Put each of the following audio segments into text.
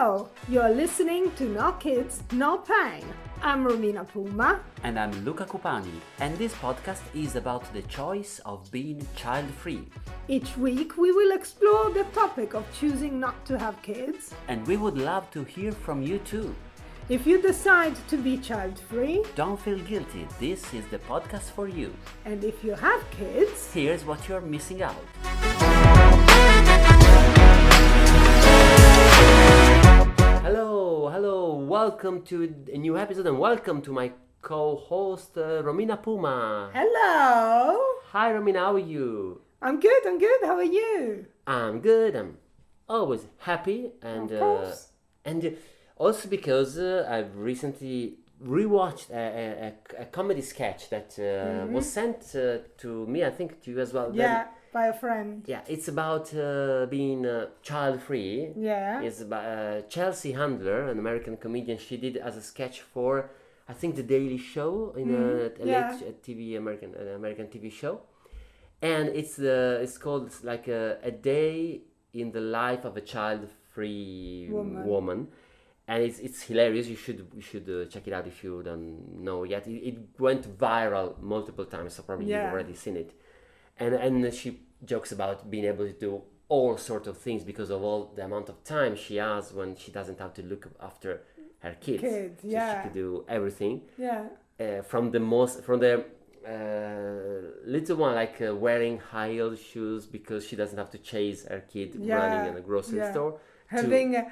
Hello, you're listening to No Kids, No Pain. I'm Romina Puma. And I'm Luca Cupani, and this podcast is about the choice of being child-free. Each week we will explore the topic of choosing not to have kids. And we would love to hear from you too. If you decide to be child-free, Don't feel guilty, this is the podcast for you. and if you have kids, Here's what you're missing out. Hello, welcome to a new episode and welcome to my co-host Romina Puma. hello. Hi Romina, how are you? I'm good. How are you? I'm good, I'm always happy and Of course. Also because I've recently rewatched a comedy sketch that was sent to me, I think to you as well. Yeah, by a friend. Yeah, it's about being child-free. Yeah. It's about Chelsea Handler, an American comedian. She did as a sketch for, I think, The Daily Show in a yeah. late TV American TV show, and it's called like a day in the life of a child-free woman. And it's hilarious. You should check it out if you don't know yet. It went viral multiple times, so probably you've already seen it. And she jokes about being able to do all sorts of things because of all the amount of time she has when she doesn't have to look after her kids. So she could do everything. Yeah. From the little one, like wearing high-heeled shoes because she doesn't have to chase her kid running in a grocery store. Having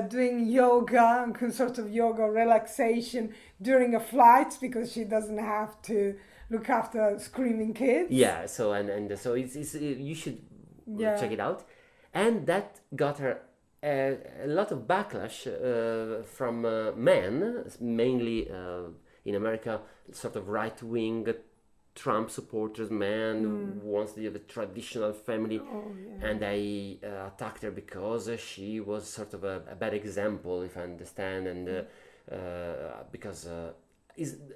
doing yoga, sort of yoga relaxation during a flight because she doesn't have to look after screaming kids. Yeah, so so it's you should check it out, and that got her a lot of backlash from men, mainly in America, sort of right-wing Trump supporters, man who wants to have a traditional family, and they attacked her because she was sort of a bad example, if I understand, and because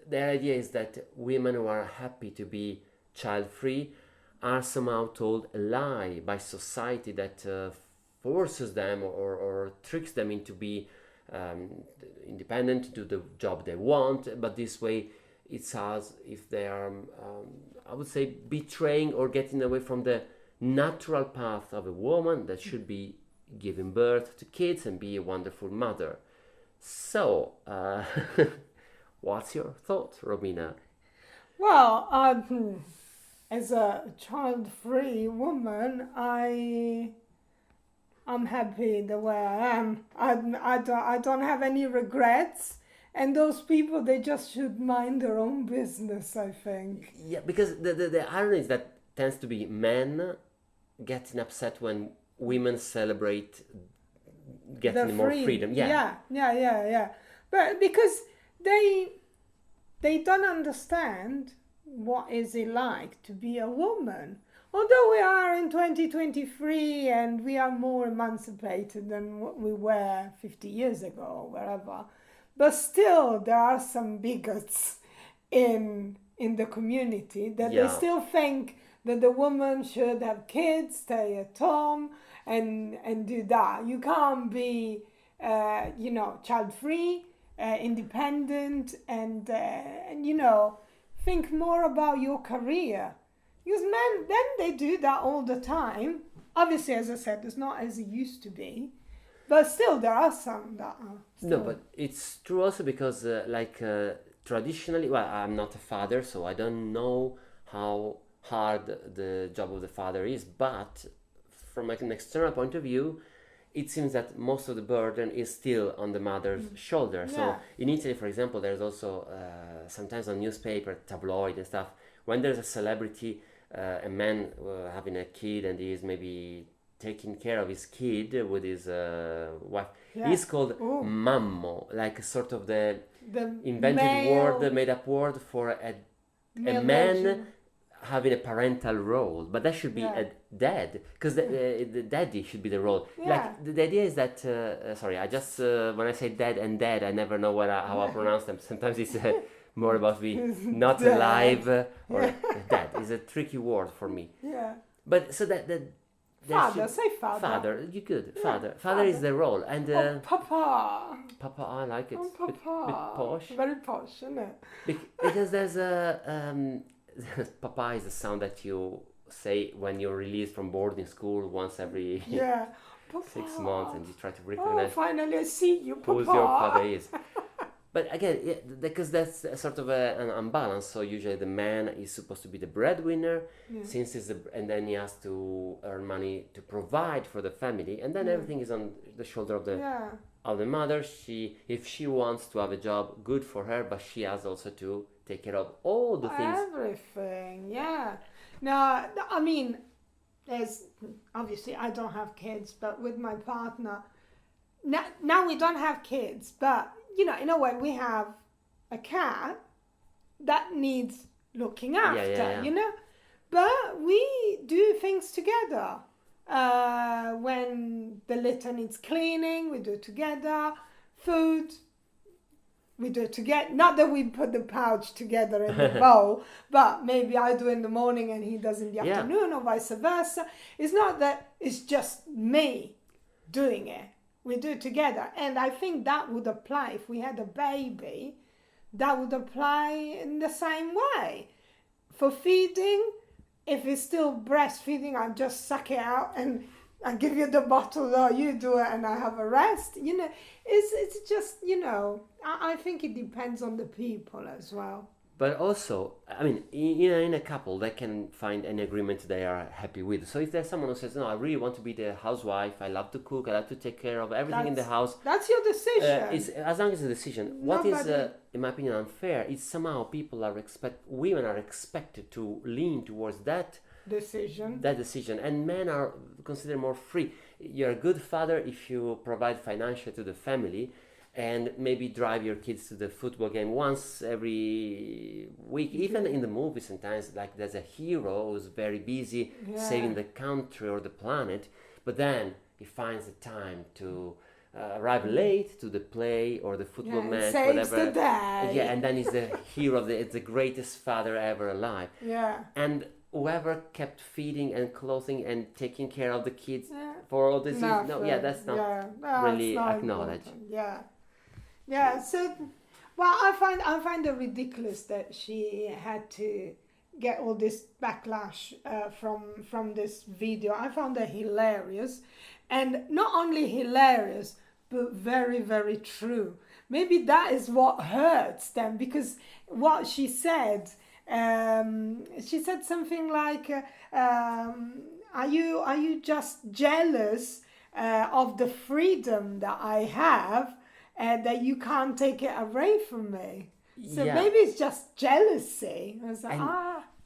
the idea is that women who are happy to be child-free are somehow told a lie by society that forces them or tricks them into be independent, to do the job they want, but this way it's as if they are, I would say, betraying or getting away from the natural path of a woman that should be giving birth to kids and be a wonderful mother. So, what's your thought, Romina? Well, as a child-free woman, I'm happy the way I am. I don't have any regrets. And those people, they just should mind their own business, I think. Yeah, because the irony is that tends to be men getting upset when women celebrate getting more freedom. Yeah. But because they don't understand what is it like to be a woman. Although we are in 2023 and we are more emancipated than what we were 50 years ago or wherever, but still, there are some bigots in the community that they still think that the woman should have kids, stay at home, and do that. You can't be, child-free, independent, and think more about your career. Because men, then they do that all the time. Obviously, as I said, it's not as it used to be. But still, there are some that are. No, but it's true also because, traditionally, well, I'm not a father, so I don't know how hard the job of the father is. But from an external point of view, it seems that most of the burden is still on the mother's shoulder. Yeah. So in Italy, for example, there's also sometimes on newspaper, tabloid and stuff, when there's a celebrity, a man having a kid and he is maybe taking care of his kid with his wife. Yeah. He's called mammo, like sort of the invented male, made up word for a man version. having a parental role, but that should be a dad, because the daddy should be the role. Yeah. Like the idea is that sorry, I just when I say dad and dad, I never know how I pronounce them. Sometimes it's more about being not Dad. alive or dad is a tricky word for me. Yeah. But so that Father, say father. Father, you could. Yeah, Father. Father is the role. And Papa. Papa, I like it. Oh, Bit Papa. posh. Very posh, isn't it? Because there's a Papa is the sound that you say when you're released from boarding school once every Yeah. Papa. 6 months, and you try to Oh, recognize finally I see you, Papa. who's your father is. But again, because that's a sort of an unbalance. So usually the man is supposed to be the breadwinner, since and then he has to earn money to provide for the family, and then everything is on the shoulder of the mother. If she wants to have a job, good for her, but she has also to take care of all the things. Everything, yeah. Now, I mean, there's obviously I don't have kids, but with my partner, now we don't have kids, but you know, in a way, we have a cat that needs looking after, you know. But we do things together. When the litter needs cleaning, we do it together. Food, we do it together. Not that we put the pouch together in the bowl, but maybe I do in the morning and he does in the afternoon, or vice versa. It's not that it's just me doing it. We do it together. And I think that would apply if we had a baby. That would apply in the same way. For feeding, if it's still breastfeeding, I just suck it out and I give you the bottle, or you do it and I have a rest. You know, it's just, you know, I think it depends on the people as well. But also, I mean, in a couple, they can find an agreement they are happy with. So if there's someone who says, no, I really want to be the housewife, I love to cook, I love to take care of everything in the house. That's your decision. It's, as long as it's a decision. What is, in my opinion, unfair is somehow women are expected to lean towards that decision. And men are considered more free. You're a good father if you provide financially to the family, and maybe drive your kids to the football game once every week. Even in the movies sometimes, like there's a hero who's very busy saving the country or the planet, but then he finds the time to arrive late to the play or the football match, saves whatever. The day. Yeah, and then he's the hero it's the greatest father ever alive. Yeah. And whoever kept feeding and clothing and taking care of the kids for all this years, that's not really acknowledged. Yeah, so, well, I find it ridiculous that she had to get all this backlash from this video. I found it hilarious, and not only hilarious, but very, very true. Maybe that is what hurts them, because what she said something like, are you just jealous of the freedom that I have? And that you can't take it away from me. So maybe it's just jealousy. I was like,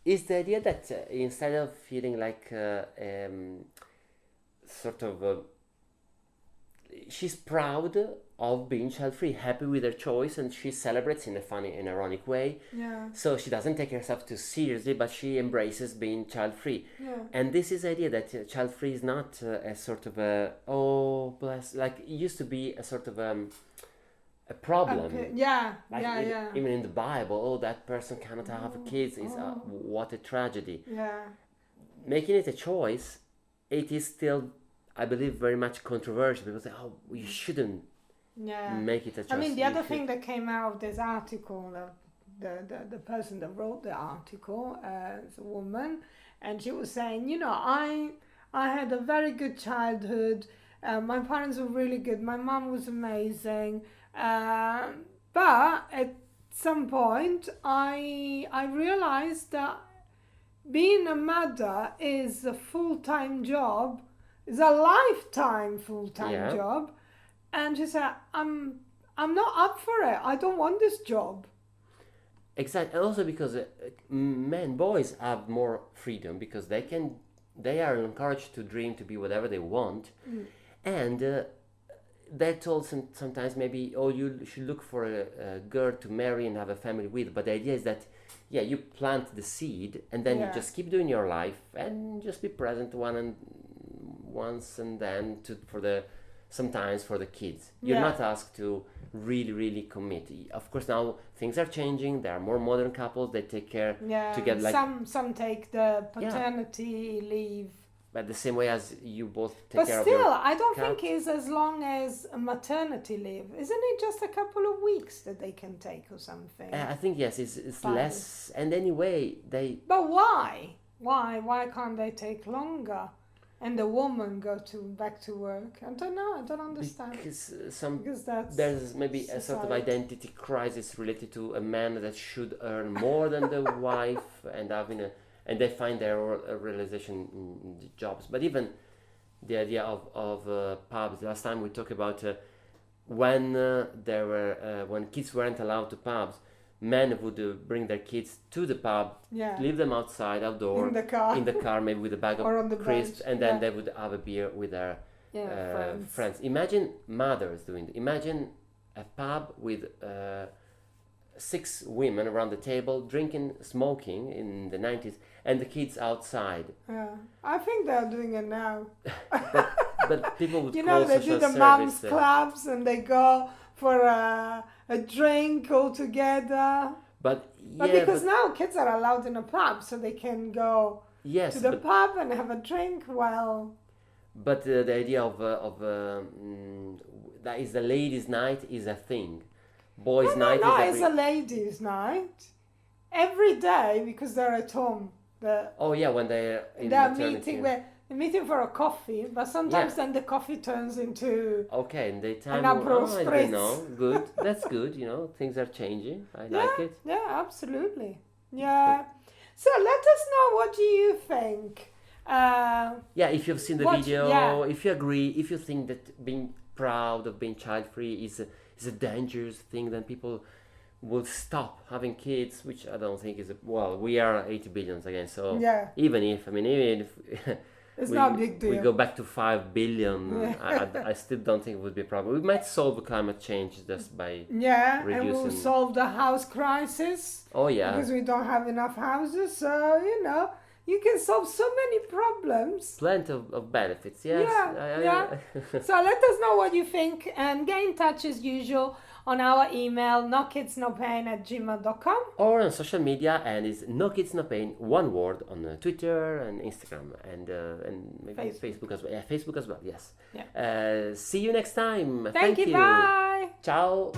Is the idea that instead of feeling like she's proud of being child-free, happy with her choice, and she celebrates in a funny and ironic way. Yeah. So she doesn't take herself too seriously, but she embraces being child-free. Yeah. And this is the idea that child-free is not a sort of like it used to be a sort of a problem. Even in the Bible, that person cannot have kids. What a tragedy. Yeah. Making it a choice, it is still, I believe, very much controversial. People say, you shouldn't make it a choice. I mean, the other thing that came out of this article, the person that wrote the article is a woman, and she was saying, you know, I had a very good childhood. My parents were really good. My mom was amazing. But at some point, I realized that being a mother is a full-time job, is a lifetime full-time job. And she said, I'm not up for it. I don't want this job. Exactly. Also because boys have more freedom, because they are encouraged to dream, to be whatever they want. And they're told sometimes maybe, you should look for a girl to marry and have a family with. But the idea is that, you plant the seed, and then you just keep doing your life and just be present once and then sometimes for the kids. You're not asked to really, really commit. Of course, now things are changing. There are more modern couples. They take care together. Some take the paternity leave but the same way as you both take But care still, of your I don't cat. think it's as long as a maternity leave. Isn't it just a couple of weeks that they can take or something? I think yes, it's Fine. less. And anyway, they But why? Why can't they take longer? And the woman go back to work? I don't know. I don't understand. because Because that's there's maybe a sort of society. identity crisis related to a man that should earn more than the wife, and and they find their realization in the jobs. But even the idea of pubs. Last time we talked about when when kids weren't allowed to pubs, men would bring their kids to the pub, Yeah. leave them outside, outdoor, In the car. in the car, maybe with a bag Or on of the crisps, bench, and then yeah. they would have a beer with their Yeah, friends. Imagine mothers doing it. Imagine a pub with 6 women around the table drinking, smoking in the 90s, and the kids outside. Yeah. I think they're doing it now. But people would You call know, they social do the service. moms clubs and they go for a drink all together. But But yeah, because now kids are allowed in a pub, so they can go yes, to the but, pub and have a drink while. but the idea of that is the ladies' night is a thing. Boys' night No, is it's a ladies' night. Every day, because they're at home. Oh yeah, when they're in They're maternity. they're meeting for a coffee, but sometimes then the coffee turns into. Okay, in daytime. An Aperol I spritz. don't know. Good. That's good. Things are changing. I like it. Yeah, absolutely. Yeah. So let us know, what do you think? Yeah, if you've seen the What- video, yeah. if you agree, if you think that being proud of being child-free is a dangerous thing, then people will stop having kids, which I don't think is well. We are 80 billions again, so Yeah. even if It's we, not a big deal. we go back to 5 billion, I still don't think it would be a problem. We might solve climate change just by Yeah, and we'll reducing- solve the house crisis oh yeah. because we don't have enough houses. So, you can solve so many problems. Plenty of benefits, yes. Yeah. So let us know what you think and get in touch as usual on our email, nokidsnopain@gmail.com. Or on social media, and it's No Kids No Pain, one word, on Twitter and Instagram and maybe Facebook as well. Yeah, Facebook as well. Yes. Yeah. See you next time. Thank you. Bye. Ciao.